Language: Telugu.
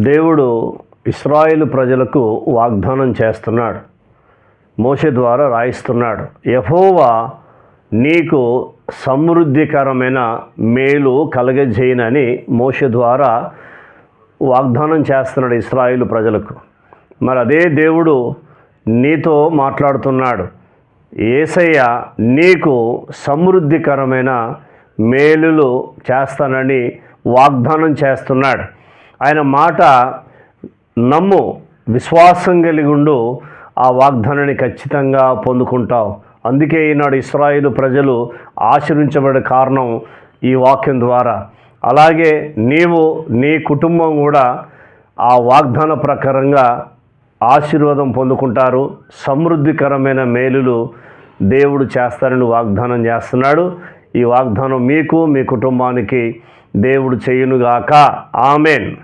దేవుడు ఇశ్రాయేలు ప్రజలకు వాగ్దానం చేస్తున్నాడు. మోషే ద్వారా రాయిస్తున్నాడు. యెహోవా నీకు సమృద్ధికరమైన మేలు కలగజేయనని మోషే ద్వారా వాగ్దానం చేస్తున్నాడు ఇశ్రాయేలు ప్రజలకు. మరి అదే దేవుడు నీతో మాట్లాడుతున్నాడు. యేసయ్య నీకు సమృద్ధికరమైన మేలులు చేస్తానని వాగ్దానం చేస్తున్నాడు. ఆయన మాట నమ్ము, విశ్వాసం కలిగి ఉండు, ఆ వాగ్దానాన్ని ఖచ్చితంగా పొందుకుంటావు. అందుకే ఈనాడు ఇశ్రాయేలు ప్రజలు ఆశీర్వించబడే కారణం ఈ వాక్యం ద్వారా. అలాగే నీవు, నీ కుటుంబం కూడా ఆ వాగ్దాన ప్రకారంగా ఆశీర్వాదం పొందుకుంటారు. సమృద్ధికరమైన మేలులు దేవుడు చేస్తారని వాగ్దానం చేస్తున్నాడు. ఈ వాగ్దానం మీకు, మీ కుటుంబానికి దేవుడు చేయునుగాక. ఆమేన్.